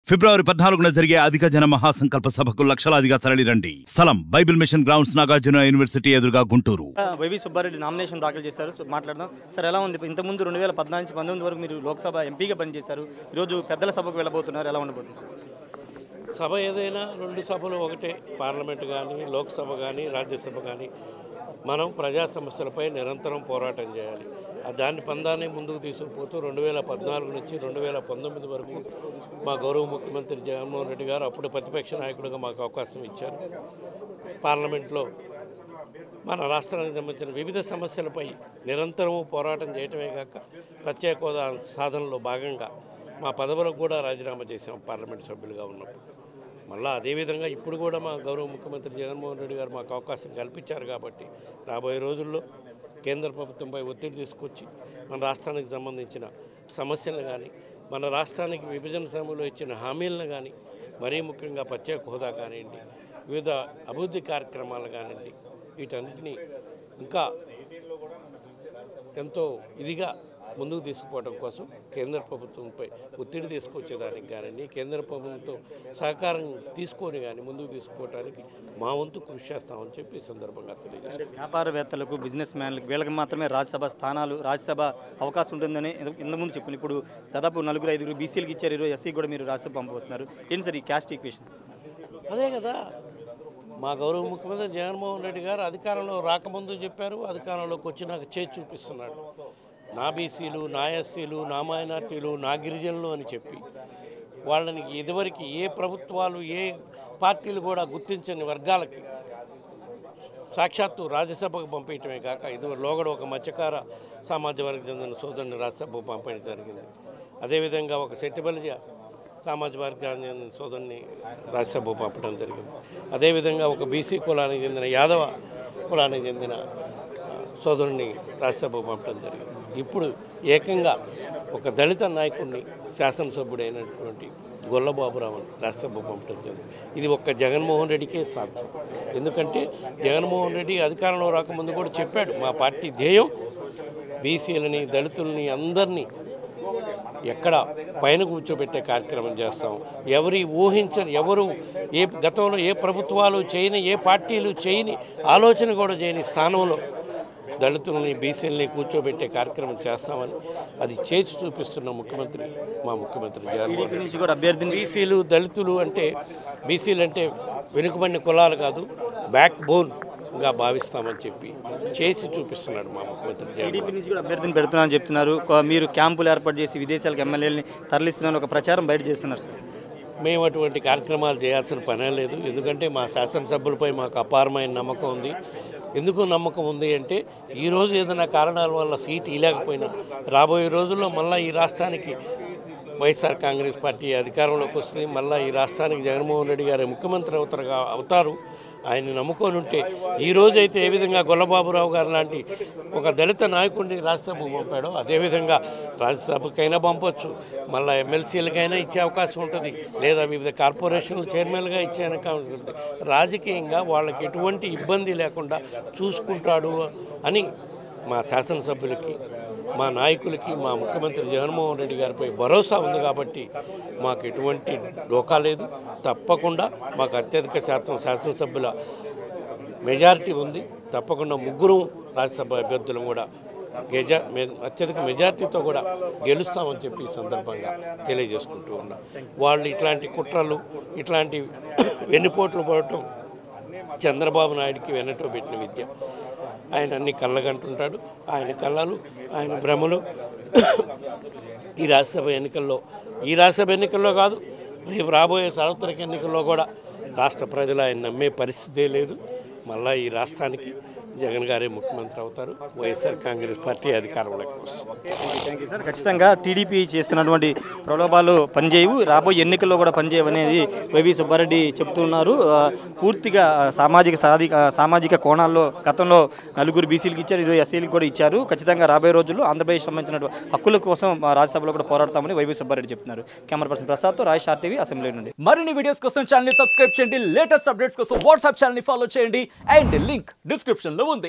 ఫిబ్రవరి 14న జరిగే అధిక జన మహాసంకల్ప సభకు లక్షలాదిగా తరలిరండి. స్థలం bible mission grounds, Nagarjuna university ఎదురుగా, గుంటూరు. వైవి సుబ్బారెడ్డి నామినేషన్ దాఖలు చేశారు. మాట్లాడదాం సార్, ఎలా ఉంది? ఇంతకుముందు 2014 నుంచి 19 వరకు మీరు లోక్సభ ఎంపీగా పనిచేశారు. ఈరోజు పెద్దల సభకు వెళ్ళబోతున్నారు, ఎలా ఉండబోతున్నారు? సభ ఏదైనా రెండు సభలు ఒకటే. పార్లమెంట్ కానీ, లోక్సభ కానీ, రాజ్యసభ కానీ మనం ప్రజా సమస్యలపై నిరంతరం పోరాటం చేయాలి. దాని పందాన్ని ముందుకు తీసుకుపోతూ 2014 నుంచి 2019 వరకు మా గౌరవ ముఖ్యమంత్రి జగన్మోహన్ రెడ్డి గారు అప్పుడు ప్రతిపక్ష నాయకుడిగా మాకు అవకాశం ఇచ్చారు. పార్లమెంట్లో మన రాష్ట్రానికి సంబంధించిన వివిధ సమస్యలపై నిరంతరము పోరాటం చేయటమే కాక ప్రత్యేక హోదా సాధనలో భాగంగా మా పదవులకు కూడా రాజీనామా చేసాం పార్లమెంట్ సభ్యులుగా ఉన్నప్పుడు. మళ్ళీ అదేవిధంగా ఇప్పుడు కూడా మా గౌరవ ముఖ్యమంత్రి జగన్మోహన్ రెడ్డి గారు మాకు అవకాశం కల్పించారు కాబట్టి రాబోయే రోజుల్లో కేంద్ర ప్రభుత్వంపై ఒత్తిడి తీసుకొచ్చి మన రాష్ట్రానికి సంబంధించిన సమస్యలను కానీ, మన రాష్ట్రానికి విభజన సమయంలో ఇచ్చిన హామీలను కానీ, మరీ ముఖ్యంగా ప్రత్యేక హోదా కానివ్వండి, వివిధ అభివృద్ధి కార్యక్రమాలు కానివ్వండి, వీటన్నిటినీ ఇంకా ఎంతో ఇదిగా ముందుకు తీసుకుపోవడం కోసం కేంద్ర ప్రభుత్వంపై ఒత్తిడి తీసుకొచ్చేదానికి కానీ, కేంద్ర ప్రభుత్వంతో సహకారం తీసుకొని కానీ ముందుకు తీసుకుపోవడానికి మా వంతు కృషి చేస్తామని చెప్పి ఈ సందర్భంగా తెలియజేస్తాం. వ్యాపారవేత్తలకు, బిజినెస్ మ్యాన్లకు వీళ్ళకి మాత్రమే రాజ్యసభ స్థానాలు, రాజ్యసభ అవకాశం ఉంటుందని ఇంతకుముందు చెప్పిన ఇప్పుడు దాదాపు 4-5 బీసీలకు ఇచ్చారు. ఈరోజు ఎస్సీ కూడా మీరు రాజ్యసభ పంపబోతున్నారు. ఏంటి సార్ ఈ క్యాస్ట్ ఈక్వేషన్? అదే కదా మా గౌరవ ముఖ్యమంత్రి జగన్మోహన్ రెడ్డి గారు అధికారంలో రాకముందు చెప్పారు, అధికారంలోకి వచ్చినాక చేసి చూపిస్తున్నాడు. నా బీసీలు, నా ఎస్సీలు, నా మైనార్టీలు, నా గిరిజనులు అని చెప్పి వాళ్ళని ఇదివరకు ఏ ప్రభుత్వాలు, ఏ పార్టీలు కూడా గుర్తించని వర్గాలకి సాక్షాత్తు రాజ్యసభకు పంపించడమే కాక ఇదివరలో కూడా ఒక మత్స్యకార సామాజిక వర్గం చెందిన సోదరుని రాజ్యసభకు పంపడం జరిగింది. అదేవిధంగా ఒక సెట్టిబలిజ సామాజిక వర్గానికి చెందిన సోదరుని రాజ్యసభకు పంపడం జరిగింది. అదేవిధంగా ఒక బీసీ కులానికి చెందిన యాదవ కులానికి చెందిన సోదరుని రాజ్యసభకు పంపడం జరిగింది. ఇప్పుడు ఏకంగా ఒక దళిత నాయకుడిని శాసనసభ్యుడైనటువంటి గొల్లబాబురావు రాజ్యసభకు పంపడం జరిగింది. ఇది ఒక్క జగన్మోహన్ రెడ్డికే సాధ్యం. ఎందుకంటే జగన్మోహన్ రెడ్డి అధికారంలో రాకముందు కూడా చెప్పాడు, మా పార్టీ ధ్యేయం బీసీలని, దళితులని అందరినీ ఎక్కడ పైన కూర్చోబెట్టే కార్యక్రమం చేస్తాం. ఎవరు ఏ గతంలో ఏ ప్రభుత్వాలు చేయని, ఏ పార్టీలు చేయని, ఆలోచన కూడా చేయని స్థానంలో దళితులని, బీసీలని కూర్చోబెట్టే కార్యక్రమం చేస్తామని అది చేసి చూపిస్తున్న ముఖ్యమంత్రి మా ముఖ్యమంత్రి జగన్మోహన్ రెడ్డి. బీసీలు, దళితులు అంటే, బీసీలు అంటే వెనుకబడిన కులాలు కాదు, బ్యాక్ బోన్గా భావిస్తామని చెప్పి చేసి చూపిస్తున్నాడు మా ముఖ్యమంత్రి. టీడీపీ నుంచి కూడా అభ్యర్థిని పెడుతున్నారని చెప్తున్నారు. మీరు క్యాంపులు ఏర్పాటు చేసి విదేశాలకు ఎమ్మెల్యేలని తరలిస్తున్నారు, ఒక ప్రచారం బయట చేస్తున్నారు సార్. మేము అటువంటి కార్యక్రమాలు చేయాల్సిన పనే లేదు. ఎందుకంటే మా శాసనసభ్యులపై మాకు అపారమైన నమ్మకం ఉంది. ఎందుకు నమ్మకం ఉంది అంటే, ఈరోజు ఏదైనా కారణాల వల్ల సీటు ఇవ్వలేకపోయినా రాబోయే రోజుల్లో మళ్ళీ ఈ రాష్ట్రానికి వైఎస్ఆర్ కాంగ్రెస్ పార్టీ అధికారంలోకి వస్తుంది. మళ్ళీ ఈ రాష్ట్రానికి జగన్మోహన్ రెడ్డి గారు ముఖ్యమంత్రి అవుతారు. ఆయన నమ్ముకొని ఉంటే ఈరోజైతే ఏ విధంగా గొల్లబాబురావు గారు లాంటి ఒక దళిత నాయకుడిని రాజ్యసభకు పంపాడో అదేవిధంగా రాజ్యసభకైనా పంపొచ్చు, మళ్ళీ ఎమ్మెల్సీలకైనా ఇచ్చే అవకాశం ఉంటుంది, లేదా వివిధ కార్పొరేషన్లు చైర్మన్గా ఇచ్చే అవకాశం ఉంటుంది. రాజకీయంగా వాళ్ళకి ఎటువంటి ఇబ్బంది లేకుండా చూసుకుంటాడు అని మా శాసనసభ్యులకి, మా నాయకులకి, మా ముఖ్యమంత్రి జగన్మోహన్ రెడ్డి గారిపై భరోసా ఉంది. కాబట్టి మాకు ఎటువంటి డోకా లేదు. తప్పకుండా మాకు అత్యధిక శాతం శాసనసభ్యుల మెజారిటీ ఉంది. తప్పకుండా ముగ్గురు రాజ్యసభ అభ్యర్థులను కూడా అత్యధిక మెజార్టీతో కూడా గెలుస్తామని చెప్పి ఈ సందర్భంగా తెలియజేసుకుంటూ ఉన్నాం. వాళ్ళు ఇట్లాంటి కుట్రలు, ఇట్లాంటి వెన్నుపోట్లు పడటం చంద్రబాబు నాయుడికి వెన్నటో పెట్టిన విద్య. ఆయన అన్ని కళ్ళగంటుంటాడు. ఆయన కళ్ళలు, ఆయన భ్రమలు ఈ రాజ్యసభ ఎన్నికల్లో కాదు, రేపు రాబోయే సార్వత్రిక ఎన్నికల్లో కూడా రాష్ట్ర ప్రజలు ఆయన నమ్మే పరిస్థితే లేదు. మళ్ళీ ఈ రాష్ట్రానికి జగన్ గారే ముఖ్యమంత్రి అవుతారు. వైఎస్ఆర్ కాంగ్రెస్ పార్టీ అధికారంలోకి వస్తుంది. Thank you sir. ఖచ్చితంగా టీడీపీ చేస్తున్నటువంటి ప్రలోభాలు పనిచేయవు, రాబోయే ఎన్నికల్లో కూడా పనిచేయవు అనేది వైవి సుబ్బారెడ్డి చెబుతున్నారు. పూర్తిగా సామాజిక కోణాల్లో గతంలో 4 బీసీలకు ఇచ్చారు, 20 ఎస్సీలకు కూడా ఇచ్చారు. ఖచ్చితంగా రాబోయే రోజుల్లో ఆంధ్రప్రదేశ్ సంబంధించిన హక్కుల కోసం రాజ్యసభలో కూడా పోరాడతామని వైవి సుబ్బారెడ్డి చెప్తున్నారు. కెమెరా పర్సన్ ప్రసాద్తో రాయ్ ఆర్టీవీ అసెంబ్లీ నుండి. మరిన్ని వీడియోస్ కోసం ఛానల్ సబ్స్క్రైబ్ చేయండి, లేటెస్ట్ అప్డేట్స్ కోసం వాట్సాప్ ఛానల్ ఫాలో చేయండి, అండ్ లింక్ డిస్క్రిప్షన్ లో ఉంది.